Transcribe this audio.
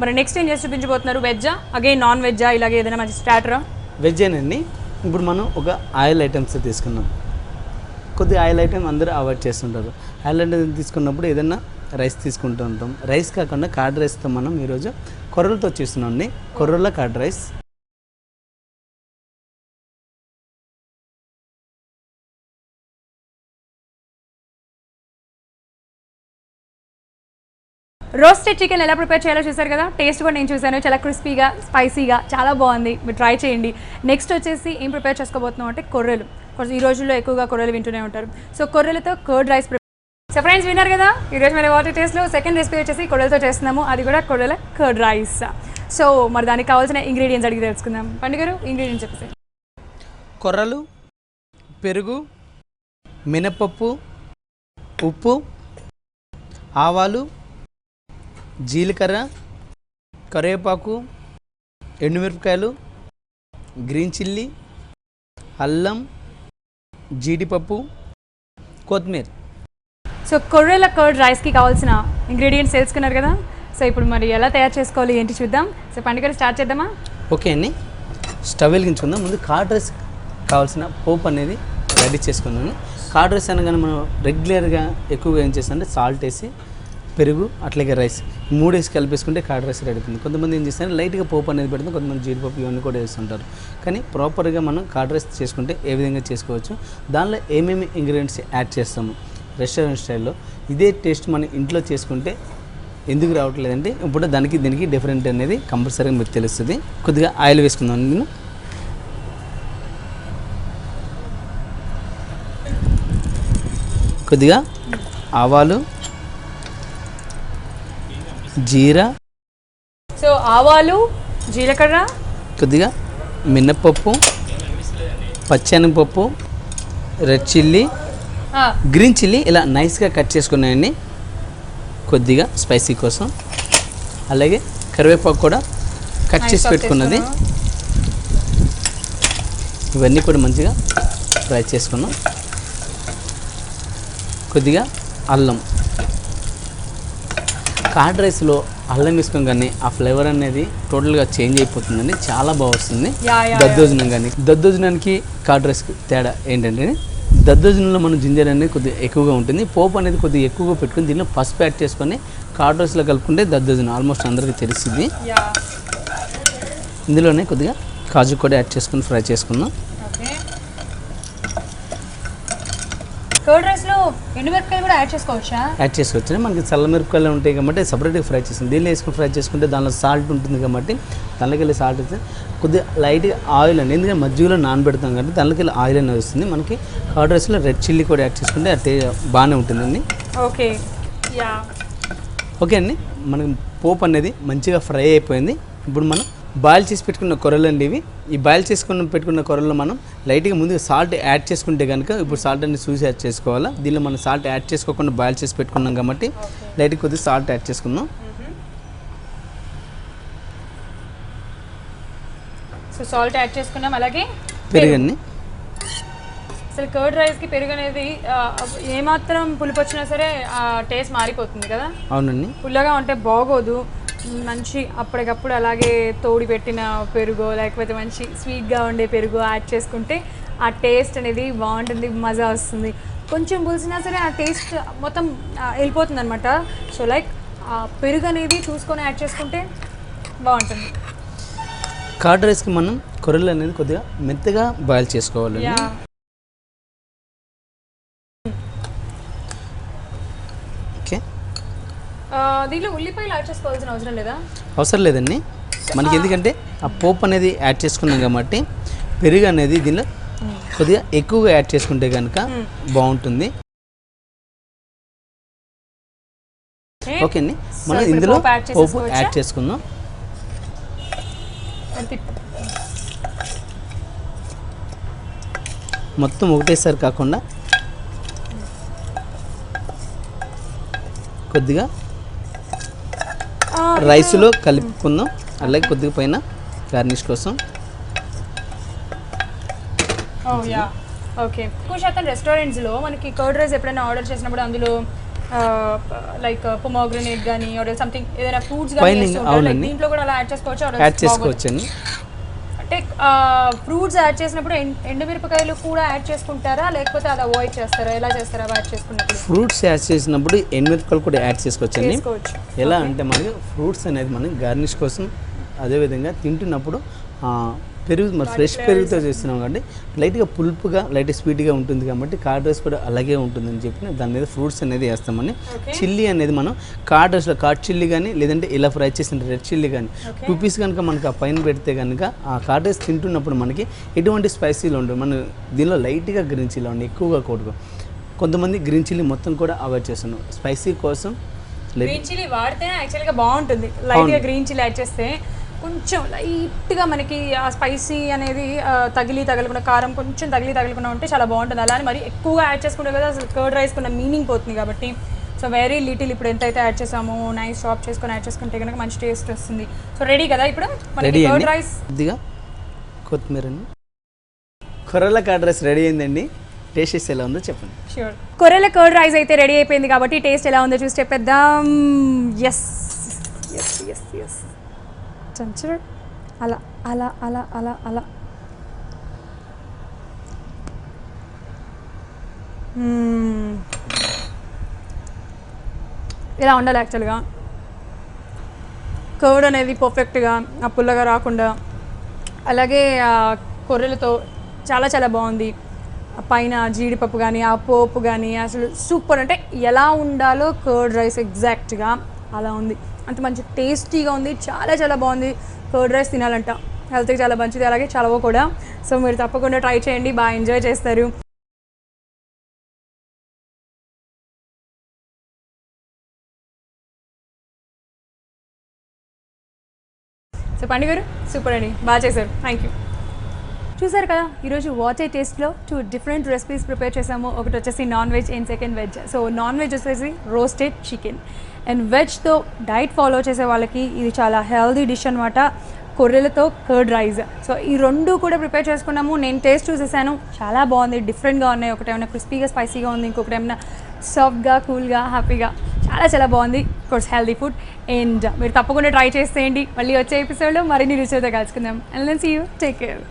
మరి నెక్స్ట్ ఏం చేసి చూపించబోతున్నారు? వెజ్జా, అగైన్ నాన్ వెజ్జా, ఇలాగే ఏదైనా మంచి స్టార్టరా? వెజ్జేనండి. ఇప్పుడు మనం ఒక ఆయిల్ ఐటమ్స్ తీసుకున్నాం. కొద్దిగా ఆయిల్ ఐటమ్ అందరూ అవాయిడ్ చేస్తుంటారు. ఆయిల్ ఐటమ్ తీసుకున్నప్పుడు ఏదైనా రైస్ తీసుకుంటూ ఉంటాం. రైస్ కాకుండా కర్డ్ రైస్తో మనం ఈరోజు కొర్రలతో చేస్తున్నాం అండి. కొర్రల కర్డ్ రైస్. రోస్టెడ్ చికెన్ ఎలా ప్రిపేర్ చేయాలో చూసారు కదా. టేస్ట్ కూడా నేను చూసాను, చాలా క్రిస్పీగా స్పైసీగా చాలా బాగుంది. మీరు ట్రై చేయండి. నెక్స్ట్ వచ్చేసి ఏం ప్రిపేర్ చేసుకోబోతున్నాం అంటే కొర్రలు. కొంచెం ఈ రోజుల్లో ఎక్కువగా కొర్రలు వింటూనే ఉంటారు. సో కొర్రలతో curd rice prepare. So friends విన్నారు కదా, ఈరోజు మన వాటర్ టేస్ట్లో సెకండ్ రెసిపీ వచ్చేసి కొర్రలతో చేస్తున్నాము. అది కూడా కొర్రల కర్డ్ రైస్. సో మరి దానికి కావాల్సిన ఇంగ్రీడియంట్స్ అడిగి తెలుసుకుందాం. పండుగరు ఇంగ్రీడియంట్స్ చెప్పేసి. కొర్రలు, పెరుగు, మినపప్పు, ఉప్పు, ఆవాలు, జీలకర్ర, కరివేపాకు, ఎండుమిరపకాయలు, గ్రీన్ చిల్లీ, అల్లం, జీడిపప్పు, కొత్తిమీర. సో కొర్రల కర్డ్ రైస్కి కావాల్సిన ఇంగ్రీడియంట్స్ తెలుసుకున్నారు కదా. సో ఇప్పుడు మరి ఎలా తయారు చేసుకోవాలి ఏంటి చూద్దాం. సో పండుగ స్టార్ట్ చేద్దామా? ఓకే అండి, స్టవ్ వెలిగించుకుందాం. ముందు కర్డ్ రైస్ కావాల్సిన పోపు అనేది రెడీ చేసుకుందాం. కర్డ్ రైస్ అనగానే మనం రెగ్యులర్గా ఎక్కువగా ఏం చేస్తామంటే సాల్ట్ వేసి, పెరుగు, అట్లాగే రైస్ 3 వేసి కలిపేసుకుంటే కర్డ్ రైస్ రెడీ అవుతుంది. కొంతమంది ఏం చేస్తారు లైట్గా పోపు అనేది పెడుతుంది, కొంతమంది జీడిపప్పు ఇవన్నీ కూడా వేస్తుంటారు. కానీ ప్రాపర్గా మనం కర్డ్ రైస్ చేసుకుంటే ఏ విధంగా చేసుకోవచ్చు, దానిలో ఏమేమి ఇంగ్రీడియంట్స్ యాడ్ చేస్తాము రెస్టారెంట్ స్టైల్లో, ఇదే టేస్ట్ మనం ఇంట్లో చేసుకుంటే ఎందుకు రావట్లేదంటే ఇప్పుడు దీనికి డిఫరెంట్ అనేది కంపల్సరీగా మీకు తెలుస్తుంది. కొద్దిగా ఆయిల్ వేసుకుందాం. నేను కొద్దిగా ఆవాలు, జీరా, సో ఆవాలు, జీలకర్ర, కొద్దిగా మినప్పప్పు, పచ్చెనగపప్పు, రెడ్ చిల్లీ, గ్రీన్ చిల్లీ ఇలా నైస్గా కట్ చేసుకున్నాయండి కొద్దిగా స్పైసీ కోసం. అలాగే కరివేపాకు కూడా కట్ చేసి పెట్టుకున్నది. ఇవన్నీ కూడా మంచిగా ఫ్రై చేసుకున్నాం. కొద్దిగా అల్లం. కర్డ్ రైస్లో అల్లం వేసుకొని కానీ ఆ ఫ్లేవర్ అనేది టోటల్గా చేంజ్ అయిపోతుందండి, చాలా బాగా వస్తుంది. దద్దోజనం కానీ దద్దోజనానికి కర్డ్ రైస్కి తేడా ఏంటంటే దద్దోజనంలో మనం జింజర్ అనేది కొద్దిగా ఎక్కువగా ఉంటుంది, పోపు అనేది కొద్దిగా ఎక్కువగా పెట్టుకుని దీనిలో పసుపు యాడ్ చేసుకొని కర్డ్ రైస్లో కలుపుకుంటే దద్దోజనం ఆల్మోస్ట్ అందరికీ తెలిసింది. ఇందులోనే కొద్దిగా కాజు కూడా యాడ్ చేసుకొని ఫ్రై చేసుకుందాం. కర్డ్ రైస్లో ఎండుమిరపకాయలు కూడా యాడ్ చేసుకోవచ్చా? యాడ్ చేసుకోవచ్చు. మనకి చల్ల మిరపకాయలు ఉంటాయి కాబట్టి సపరేట్గా ఫ్రై చేస్తుంది. దీనిలో వేసుకొని ఫ్రై చేసుకుంటే దానిలో సాల్ట్ ఉంటుంది కాబట్టి దానిలోకి వెళ్ళి సాల్ట్ వేస్తే కొద్దిగా లైట్గా ఆయిల్ అండి, ఎందుకంటే మజ్జిగలో నానబెడతాం కాబట్టి దానిలోకి వెళ్ళి ఆయిల్ అనేది వస్తుంది. మనకి కర్డ్ రైస్లో రెడ్ చిల్లీ కూడా యాడ్ చేసుకుంటే అది బాగానే ఉంటుందండి. ఓకే ఓకే అండి, మనకి పోపు అనేది మంచిగా ఫ్రై అయిపోయింది. ఇప్పుడు మనం బాయిల్ చేసి పెట్టుకున్న కొర్రలు అండి ఇవి. ఈ బాయిల్ పెట్టుకున్న కొర్రల్లో మనం లైట్గా ముందుగా సాల్ట్ యాడ్ చేసుకుంటే కనుక ఇప్పుడు సాల్ట్ అనేది చూసి యాడ్ చేసుకోవాలా. దీనిలో మనం సాల్ట్ యాడ్ చేసుకోకుండా బాయిల్ చేసి పెట్టుకున్నాం కాబట్టి లైట్గా కొద్దిగా సాల్ట్ యాడ్ చేసుకుందాం. సో సాల్ట్ యాడ్ చేసుకున్నాం. అలాగే పెరుగండి. అసలు కర్డ్ రైస్కి పెరుగు అనేది ఏమాత్రం పులుపు వచ్చినా సరే టేస్ట్ మారిపోతుంది కదా. అవునండి, పుల్లగా ఉంటే బాగోదు. మంచి అప్పటికప్పుడు అలాగే తోడి పెట్టిన పెరుగు లేకపోతే మంచి స్వీట్గా ఉండే పెరుగు యాడ్ చేసుకుంటే ఆ టేస్ట్ అనేది బాగుంటుంది, మజా వస్తుంది. కొంచెం పులిసినా సరే ఆ టేస్ట్ మొత్తం వెళ్ళిపోతుంది అనమాట. సో లైక్ ఆ పెరుగు అనేది చూసుకొని యాడ్ చేసుకుంటే బాగుంటుంది. కర్డ్ రైస్కి మనం కొర్రలు అనేది కొద్దిగా మెత్తగా బాయిల్ చేసుకోవాలి. ఓకే, దీంట్లో ఉల్లిపాయలు యాడ్ చేసుకోవాల్సిన అవసరం లేదా? అవసరం లేదండి మనకి, ఎందుకంటే ఆ పోపు అనేది యాడ్ చేసుకున్నాం కాబట్టి పెరుగు అనేది దీనిలో కొద్దిగా ఎక్కువగా యాడ్ చేసుకుంటే కనుక బాగుంటుంది. ఓకే అండి, మనం ఇందులో పోపు యాడ్ చేసుకుందాం. మొత్తం ఒకటేసారి కాకుండా కొద్దిగా రైస్లో కలుపుకుందాం. అలాగే కొద్దిగా పైన గార్నిష్ కోసం. ఓకే, ఎక్కువ శాతం రెస్టారెంట్స్లో మనకి కర్డ్ రైస్ ఎప్పుడైనా ఆర్డర్ చేసినప్పుడు అందులో లైక్ పొమోగ్రనేట్ కానీ ఆర్ సంథింగ్ ఏదైనా ఫ్రూట్స్ Pining, కానీ అవునండి. దీంట్లో కూడా అలా యాడ్ చేసుకోవచ్చు యాడ్ చేసుకోవచ్చండి. అంటే ఫ్రూట్స్ యాడ్ చేసినప్పుడు ఎండుమిరపకాయలు కూడా యాడ్ చేసుకుంటారా లేకపోతే అది అవాయిడ్ చేస్తారా, ఎలా చేస్తారా యాడ్ చేసుకున్నప్పుడు? ఫ్రూట్స్ యాడ్ చేసినప్పుడు ఎండుమిరపకాయలు కూడా యాడ్ చేసుకోవచ్చండి. చేసుకోవచ్చు. ఎలా అంటే మనకి ఫ్రూట్స్ అనేది మనం గార్నిష్ కోసం, అదేవిధంగా తింటున్నప్పుడు పెరుగు మరి ఫ్రెష్ పెరుగుతో చేస్తున్నాం కాబట్టి లైట్గా పులుపుగా లైట్ స్వీట్గా ఉంటుంది కాబట్టి కార్డ్ రైస్ కూడా అలాగే ఉంటుందని చెప్పి దాని మీద ఫ్రూట్స్ అనేది వేస్తామని. చిల్లీ అనేది మనం కార్డ్ రైస్లో కార్డ్ చిల్లీ కానీ లేదంటే ఇలా ఫ్రై చేసిన రెడ్ చిల్లీ కానీ 2 పీస్ కనుక మనకి ఆ పైన పెడితే కనుక ఆ కార్డ్ రైస్ తింటున్నప్పుడు మనకి ఎటువంటి స్పైసీలు ఉండవు. మనం దీనిలో లైట్గా గ్రీన్ చిల్లీ ఉండి ఎక్కువగా కొడుకు. కొంతమంది గ్రీన్ చిల్లీ మొత్తం కూడా అవాయిడ్ చేస్తున్నాం స్పైసీ కోసం. గ్రీన్ చిల్లీ వాడితే యాక్చువల్గా బాగుంటుంది. లైట్గా గ్రీన్ చిల్లీ యాడ్ చేస్తే కొంచెం లైట్గా మనకి ఆ స్పైసీ అనేది తగలకుండా, కారం కొంచెం తగలకుండా ఉంటే చాలా బాగుంటుంది. అలానే మరి ఎక్కువగా యాడ్ చేసుకుంటే కదా అసలు కర్డ్ రైస్ కున్న మీనింగ్ పోతుంది కాబట్టి సో వెరీ లిటిల్ ఇప్పుడు ఎంతైతే యాడ్ చేసామో నైస్ చాప్ చేసుకొని యాడ్ చేసుకుంటే కనుక మంచి టేస్ట్ వస్తుంది. సో రెడీ కదా ఇప్పుడు మనకి కర్డ్ రైస్. కొద్దిగా కొత్తిమీర, కొర్రల కర్డ్ రైస్ రెడీ అయిందండి. టేస్ట్ ఎలా ఉందో చెప్పండి. ష్యూర్. కొర్రల కర్డ్ రైస్ అయితే రెడీ అయిపోయింది కాబట్టి టేస్ట్ ఎలా ఉందో చూసి చెప్పేద్దాం. ఎస్ ఎస్ ఎస్ ఎస్ చంచు అలా అలా అలా అలా అలా ఇలా ఉండాలి యాక్చువల్గా. కర్డ్ అనేది పర్ఫెక్ట్గా ఆ పుల్లగా రాకుండా, అలాగే కొర్రెలతో చాలా చాలా బాగుంది. పైన జీడిపప్పు కానీ ఆ పోపు కానీ అసలు సూపర్. అంటే ఎలా ఉండాలో కర్డ్ రైస్ ఎగ్జాక్ట్గా అలా ఉంది. అంత మంచి టేస్టీగా ఉంది, చాలా చాలా బాగుంది. కర్డ్ రైస్ తినాలంట, హెల్త్కి చాలా మంచిది, అలాగే చలవ కూడా. సో మీరు తప్పకుండా ట్రై చేయండి, బాగా ఎంజాయ్ చేస్తారు. సో పండుగ గారు సూపర్ అండి, బాగా చేశారు, థ్యాంక్ యూ. చూసారు కదా ఈరోజు వాచ్ ఐ టేస్ట్లో 2 డిఫరెంట్ రెసిపీస్ ప్రిపేర్ చేసాము. ఒకటి వచ్చేసి non veg and second veg. So non veg వచ్చేసి రోస్టెడ్ చికెన్ అండ్ వెజ్తో డైట్ ఫాలో చేసే వాళ్ళకి ఇది చాలా హెల్దీ డిష్ అనమాట, కొర్రెలతో కర్డ్ రైస్. సో ఈ 2 కూడా ప్రిపేర్ చేసుకున్నాము. నేను టేస్ట్ చూసేసాను, చాలా బాగుంది, డిఫరెంట్గా ఉన్నాయి. ఒకటి ఏమైనా క్రిస్పీగా స్పైసీగా ఉంది, ఇంకొకటి ఏమైనా సాఫ్ట్గా కూల్గా హ్యాపీగా, చాలా చాలా బాగుంది. కోర్స్ హెల్దీ ఫుడ్ అండ్ మీరు తప్పకుండా ట్రై చేసేయండి. మళ్ళీ వచ్చే ఎపిసోడ్లో మరిన్ని రుచితో కలుసుకుందాం. And then see you, take care.